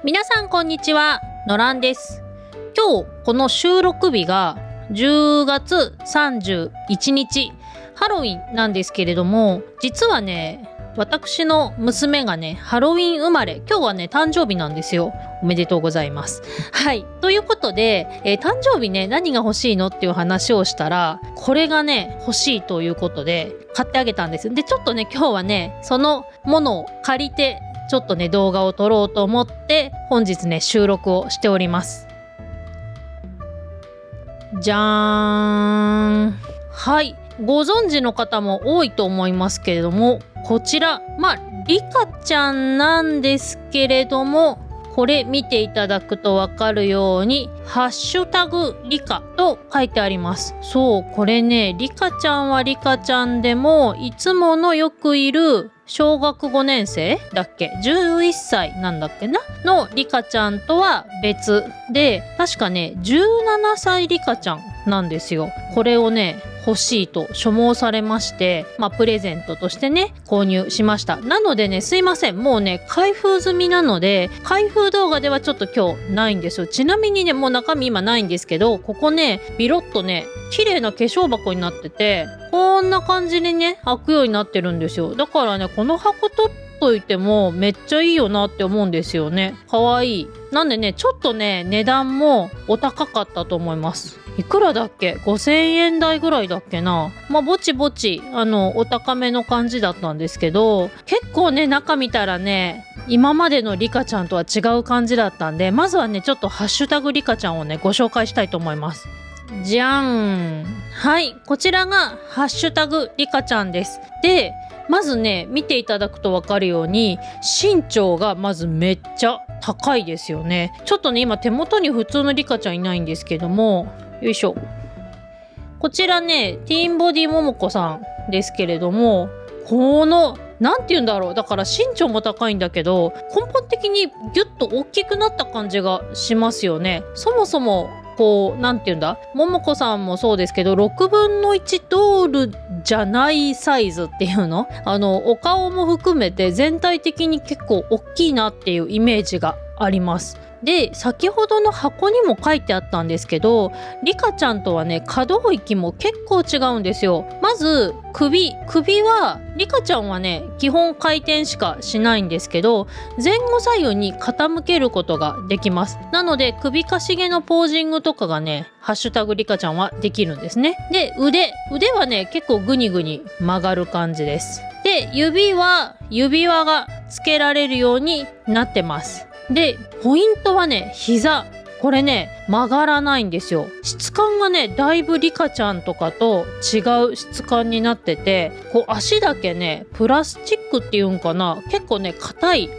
皆さんこんにちは、のらんです。今日この収録日が10月31日、ハロウィンなんですけれども、実はね、私の娘がね、ハロウィン生まれ、今日はね、誕生日なんですよ。おめでとうございます。はい。ということで、誕生日ね、何が欲しいのっていう話をしたら、これがね、欲しいということで、買ってあげたんです。で、ちょっとね、今日はね、そのものを借りて、ちょっとね動画を撮ろうと思って本日ね収録をしております。じゃーん。はい、ご存知の方も多いと思いますけれども、こちらリカちゃんなんですけれども、これ見ていただくとわかるようにハッシュタグリカと書いてあります。そう、これね、リカちゃんはリカちゃんでも、いつものよくいる小学5年生だっけ ?11 歳なんだっけなのリカちゃんとは別で、確かね、17歳リカちゃんなんですよ。これをね、欲しいと所望されまして、プレゼントとしてね、購入しました。なのでね、すいません。もうね、開封済みなので、開封動画ではちょっと今日ないんですよ。ちなみにね、もう中身今ないんですけど、ここね、ビロッとね、綺麗な化粧箱になってて、こんな感じにね、開くようになってるんですよ。だからね、この箱取っといてもめっちゃいいよなって思うんですよね。かわいい。なんでね、ちょっとね、値段もお高かったと思います。いくらだっけ ?5000 円台ぐらいだっけな。ぼちぼち、お高めの感じだったんですけど、結構ね、中見たらね、今までのリカちゃんとは違う感じだったんで、まずはね、ちょっとハッシュタグリカちゃんをね、ご紹介したいと思います。じゃん。はい、こちらがハッシュタグリカちゃんです。で、まずね、見ていただくとわかるように、身長がまずめっちゃ高いですよね。ちょっとね、今手元に普通のリカちゃんいないんですけども、よいしょ。こちらね、ティーンボディももこさんですけれども、この、なんて言うんだろう。だから身長も高いんだけど、根本的にギュッと大きくなった感じがしますよね。そもそも、なんて言うんだ、ももこさんもそうですけど、6分の1ドールじゃないサイズっていうの？お顔も含めて全体的に結構大きいなっていうイメージがあります。で、先ほどの箱にも書いてあったんですけど、リカちゃんとはね、可動域も結構違うんですよ。まず、首は、リカちゃんはね、基本回転しかしないんですけど、前後左右に傾けることができます。なので、首かしげのポージングとかがね、ハッシュタグリカちゃんはできるんですね。で、腕はね、結構グニグニ曲がる感じです。で、指輪がつけられるようになってます。で、ポイントはね、膝。これね、曲がらないんですよ。質感がね、だいぶリカちゃんとかと違う質感になってて、足だけね、プラスチックっていうんかな、結構ね、硬い。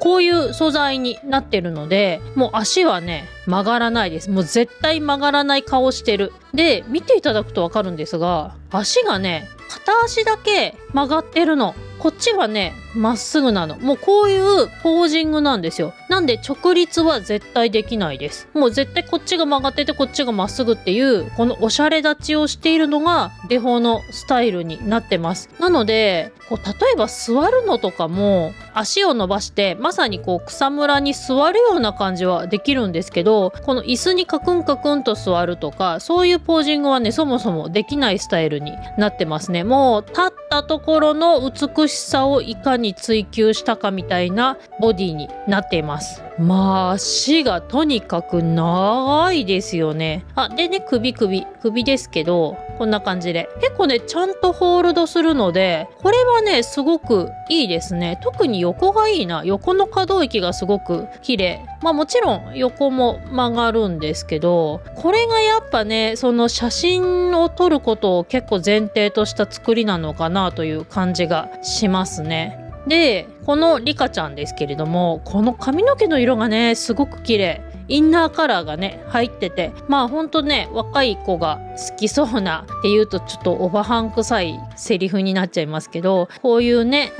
こういう素材になってるので、もう足はね、曲がらないです。もう絶対曲がらない顔してる。で、見ていただくとわかるんですが、足がね、片足だけ曲がってるの。こっちはね、まっすぐなの。もうこういうポージングなんですよ。なんで直立は絶対できないです。もう絶対こっちが曲がっててこっちがまっすぐっていう、このおしゃれ立ちをしているのがデフォのスタイルになってます。なので、例えば座るのとかも足を伸ばしてまさに草むらに座るような感じはできるんですけど、この椅子にカクンカクンと座るとか、そういうポージングはね、そもそもできないスタイルになってますね。もう立ったところの美しさをいかに追求したかみたいなボディになっています。足がとにかく長いですよね。でね、首ですけど、こんな感じで結構ね、ちゃんとホールドするので、これはね、すごくいいですね。特に横がいいな。横の可動域がすごく綺麗。もちろん横も曲がるんですけど、これがやっぱね、その写真を撮ることを結構前提とした作りなのかなという感じがしますね。で、このリカちゃんですけれども、この髪の毛の色がね、すごく綺麗。インナーカラーがね入ってて、まあほんとね若い子が好きそうなっていうとちょっとオバハン臭いセリフになっちゃいますけど、こういうね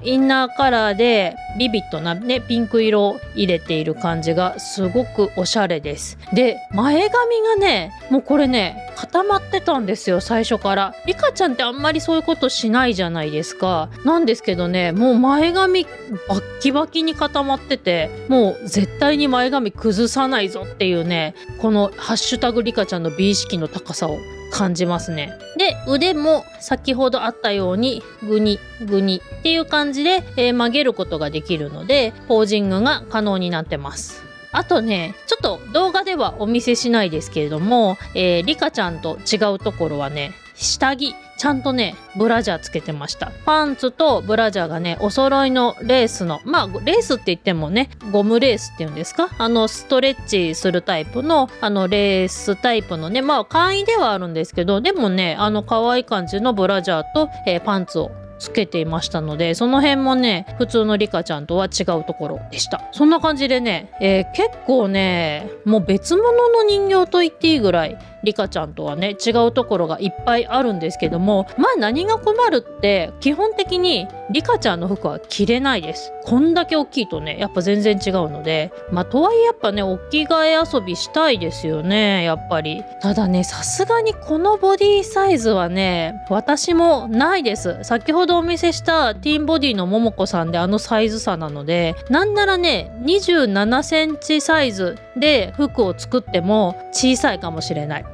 インナーカラーでビビッドなねピンク色を入れている感じがすごくおしゃれです。で前髪がねもうこれね固まってたんですよ、最初から。リカちゃんってあんまりそういうことしないじゃないですか。なんですけどね、もう前髪バッキバキに固まってて、もう絶対に前髪崩さないぞっていうね、このハッシュタグリカちゃんの美意識の高さを感じますね。で腕も先ほどあったようにグニグニっていう感じで、曲げることができるのでポージングが可能になってます。あとねちょっと動画ではお見せしないですけれども、リカちゃんと違うところはね、下着ちゃんとねブラジャーつけてました。パンツとブラジャーがねお揃いのレースの、まあレースって言ってもねゴムレースっていうんですか、ストレッチするタイプのレースタイプのね、まあ簡易ではあるんですけど、でもね可愛い感じのブラジャーと、パンツをつけていましたので、その辺もね普通のリカちゃんとは違うところでした。そんな感じでね、結構ねもう別物の人形と言っていいぐらいリカちゃんとはね違うところがいっぱいあるんですけども、まあ何が困るって基本的にリカちゃんの服は着れないです。こんだけ大きいとねやっぱ全然違うので、まあとはいえやっぱねお着替え遊びしたいですよね、やっぱり。ただねさすがにこのボディサイズはね私もないです。先ほどお見せしたティーンボディのももこさんでサイズ差なので、なんならね27センチサイズで服を作っても小さいかもしれない。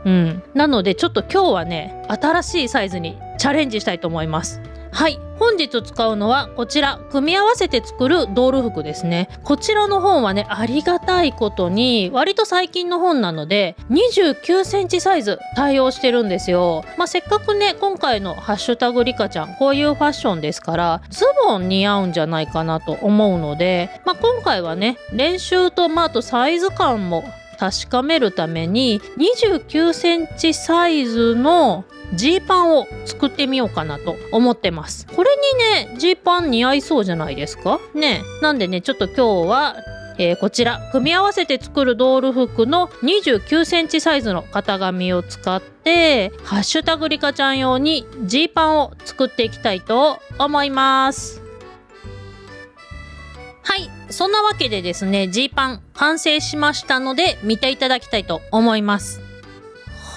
なのでちょっと今日はね新しいサイズにチャレンジしたいと思います。はい、本日使うのはこちら組み合わせて作るドール服ですね。こちらの本はねありがたいことに割と最近の本なので29センチサイズ対応してるんですよ。まあせっかくね今回のハッシュタグリカちゃんこういうファッションですからズボン似合うんじゃないかなと思うので、まあ今回はね練習とあとサイズ感も確かめるために29センチサイズのジーパンを作ってみようかなと思ってます。これにねジーパン似合いそうじゃないですかね。なんでねちょっと今日はこちら組み合わせて作るドール服の29センチサイズの型紙を使ってハッシュタグリカちゃん用にジーパンを作っていきたいと思います。はい、そんなわけでですねジーパン完成しましたので見ていただきたいと思います。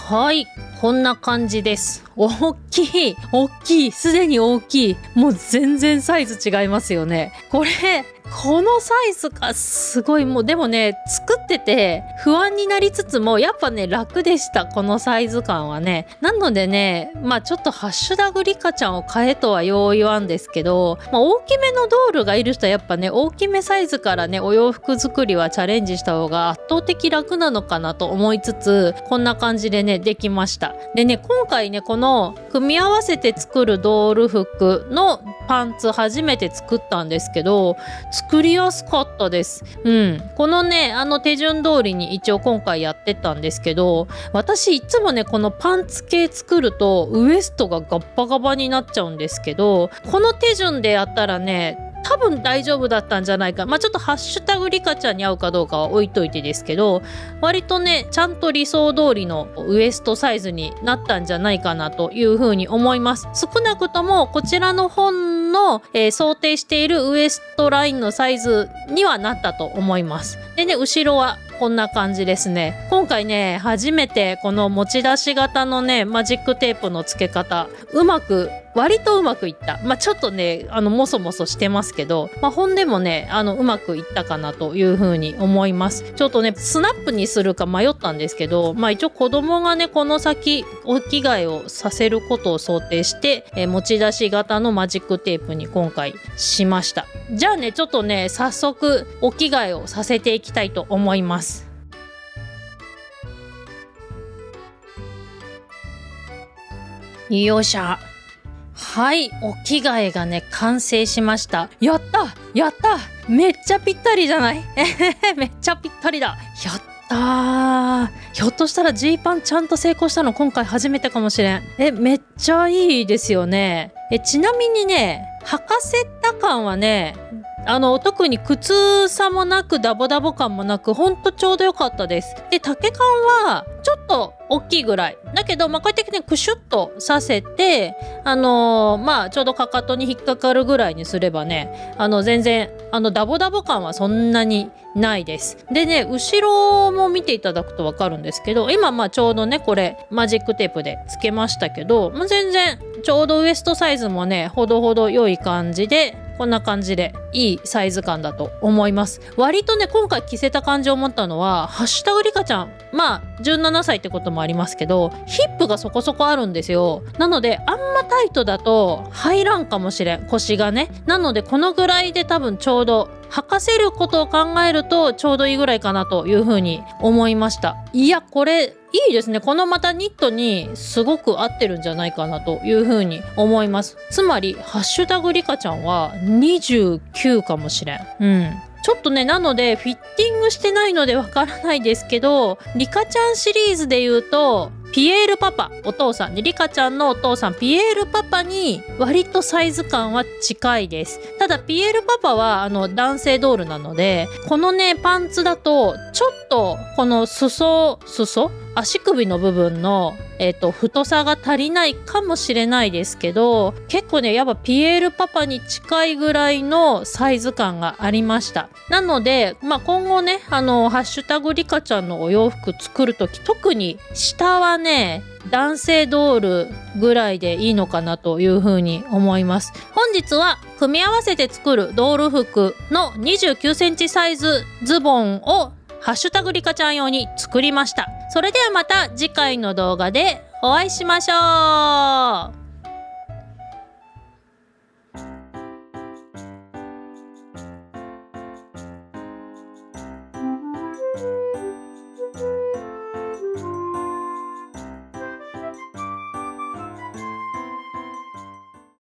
はい、こんな感じです。大きい、すでに大きい。もう全然サイズ違いますよね。このサイズがすごい。もうでもね作ってて不安になりつつもやっぱね楽でした、このサイズ感はね。なのでねまあちょっとハッシュタグリカちゃんを買えとはよう言わんですけど、大きめのドールがいる人はやっぱね大きめサイズからねお洋服作りはチャレンジした方が圧倒的楽なのかなと思いつつ、こんな感じでねできました。でね今回ねこの組み合わせて作るドール服のパンツ初めて作ったんですけど作りやすかったです。このね手順通りに一応今回やってったんですけど、私いつもねこのパンツ系作るとウエストがガッバガバになっちゃうんですけど、この手順でやったらね多分大丈夫だったんじゃないか。ちょっとハッシュタグリカちゃんに合うかどうかは置いといてですけど、割とねちゃんと理想通りのウエストサイズになったんじゃないかなというふうに思います。少なくともこちらの本の、想定しているウエストラインのサイズにはなったと思います。でね後ろはこんな感じですね。今回ね初めてこの持ち出し型のねマジックテープの付け方割とうまくいった。ちょっとねもそもそしてますけど、本でもねうまくいったかなというふうに思います。ちょっとねスナップにするか迷ったんですけど、一応子供がねこの先お着替えをさせることを想定して、持ち出し型のマジックテープに今回しました。じゃあねちょっとね早速お着替えをさせていきたいと思います。よいしょ。はい、お着替えがね完成しました。やっためっちゃぴったりじゃないめっちゃぴったりだ。やったー。ひょっとしたらジーパンちゃんと成功したの今回初めてかもしれん。めっちゃいいですよね。ちなみにね履かせた感はね特に靴さもなくダボダボ感もなく、ほんとちょうど良かったです。で、丈感はちょっと大きいぐらいだけど、こうやってねクシュッとさせてちょうどかかとに引っかかるぐらいにすればね、全然ダボダボ感はそんなにないです。でね、後ろも見ていただくと分かるんですけど、今ちょうどねこれマジックテープでつけましたけど、全然ちょうどウエストサイズもねほどほど良い感じで、こんな感じでいいサイズ感だと思います。割とね今回着せた感じを思ったのは、ハッシュタグリカちゃん17歳ってこともありますけど、ヒップがそこそこあるんですよ。なのであんまタイトだと入らんかもしれん、腰がね。なのでこのぐらいで多分ちょうど履かせることを考えるとちょうどいいぐらいかなというふうに思いました。いや、これいいですね。このまたニットにすごく合ってるんじゃないかなというふうに思います。つまりハッシュタグリカちゃんは29かもしれん。ちょっとね、なのでフィッティングしてないのでわからないですけど、リカちゃんシリーズで言うとピエールパパ、お父さんで、リカちゃんのお父さんピエールパパに割とサイズ感は近いです。ただピエールパパは男性ドールなので、このねパンツだとちょっとこの裾足首の部分の太さが足りないかもしれないですけど、結構ねやっぱピエールパパに近いぐらいのサイズ感がありました。なので今後ねハッシュタグリカちゃんのお洋服作るとき、特に下はね男性ドールぐらいでいいのかなというふうに思います。本日は組み合わせて作るドール服の29センチサイズズボンをハッシュタグリカちゃん用に作りました。それではまた次回の動画でお会いしましょう。